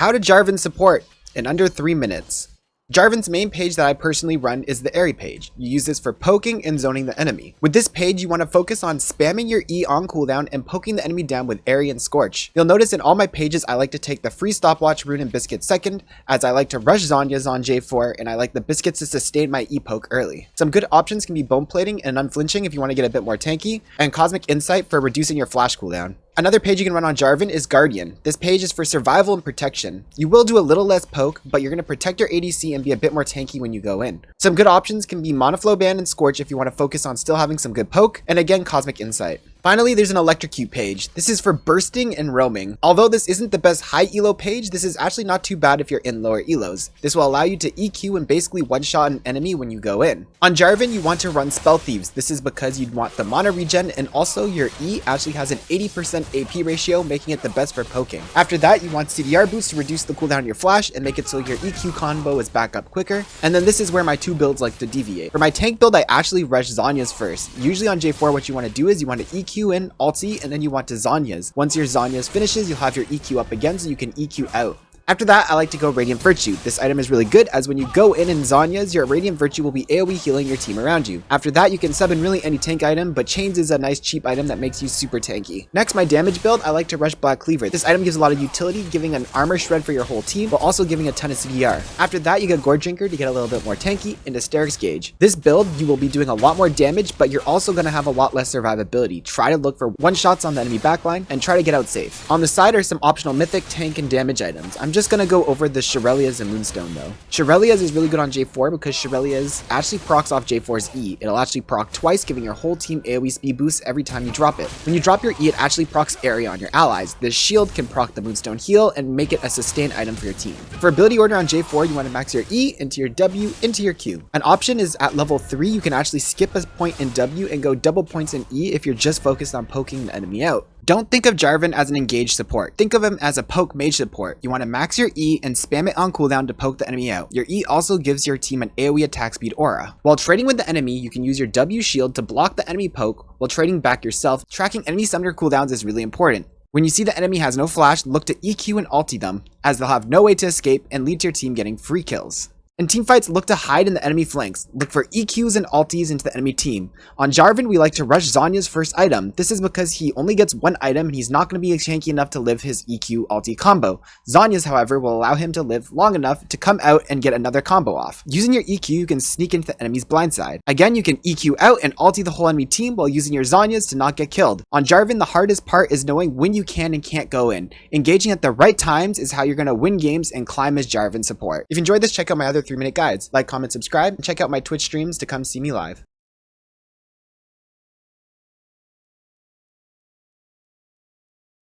How to Jarvan support in under 3 minutes. Jarvan's main page that I personally run is the Airy page. You use this for poking and zoning the enemy. With this page, you want to focus on spamming your E on cooldown and poking the enemy down with Airy and Scorch. You'll notice in all my pages, I like to take the free stopwatch rune and biscuit second, as I like to rush Zhonya's on J4 and I like the biscuits to sustain my E poke early. Some good options can be bone plating and unflinching if you want to get a bit more tanky, and cosmic insight for reducing your flash cooldown. Another page you can run on Jarvan is Guardian. This page is for survival and protection. You will do a little less poke, but you're going to protect your ADC and be a bit more tanky when you go in. Some good options can be Monoflow Ban and Scorch if you want to focus on still having some good poke, and again, Cosmic Insight. Finally, there's an Electrocute page. This is for bursting and roaming. Although this isn't the best high elo page, this is actually not too bad if you're in lower elos. This will allow you to EQ and basically one-shot an enemy when you go in. On Jarvan, you want to run Spell Thieves. This is because you'd want the mana regen, and also your E actually has an 80% AP ratio, making it the best for poking. After that, you want CDR boots to reduce the cooldown of your flash and make it so your EQ combo is back up quicker. And then this is where my two builds like to deviate. For my tank build, I actually rush Zhonya's first. Usually on J4, what you want to do is you want to EQ in ulti, and then you want to Zhonya's. Once your Zhonya's finishes, you'll have your EQ up again so you can EQ out. After that, I like to go Radiant Virtue. This item is really good as when you go in Zhonya's, your Radiant Virtue will be AoE healing your team around you. After that, you can sub in really any tank item, but Chains is a nice cheap item that makes you super tanky. Next, my damage build, I like to rush Black Cleaver. This item gives a lot of utility, giving an armor shred for your whole team, while also giving a ton of CDR. After that, you get Gourd Drinker to get a little bit more tanky, and Hysterics Gauge. This build, you will be doing a lot more damage, but you're also going to have a lot less survivability. Try to look for one-shots on the enemy backline, and try to get out safe. On the side are some optional mythic, tank, and damage items. I'm just going to go over the Shirelia's and Moonstone though. Shirelia's is really good on J4 because Shirelia's actually procs off J4's E. It'll actually proc twice, giving your whole team AoE speed boost every time you drop it. When you drop your E, it actually procs area on your allies. This shield can proc the Moonstone heal and make it a sustained item for your team. For ability order on J4, you want to max your E into your W into your Q. An option is at level 3, you can actually skip a point in W and go double points in E if you're just focused on poking the enemy out. Don't think of Jarvan as an engaged support. Think of him as a poke mage support. You want to max your E and spam it on cooldown to poke the enemy out. Your E also gives your team an AoE attack speed aura. While trading with the enemy, you can use your W shield to block the enemy poke while trading back yourself. Tracking enemy summoner cooldowns is really important. When you see the enemy has no flash, look to EQ and ulti them, as they'll have no way to escape and lead to your team getting free kills. In teamfights, look to hide in the enemy flanks. Look for EQs and ultis into the enemy team. On Jarvan, we like to rush Zhonya's first item. This is because he only gets one item and he's not going to be tanky enough to live his EQ ulti combo. Zhonya's, however, will allow him to live long enough to come out and get another combo off. Using your EQ, you can sneak into the enemy's blind side. Again, you can EQ out and ulti the whole enemy team while using your Zhonya's to not get killed. On Jarvan, the hardest part is knowing when you can and can't go in. Engaging at the right times is how you're going to win games and climb as Jarvan support. If you enjoyed this, check out my other 3-minute guides. Like, comment, subscribe, and check out my Twitch streams to come see me live.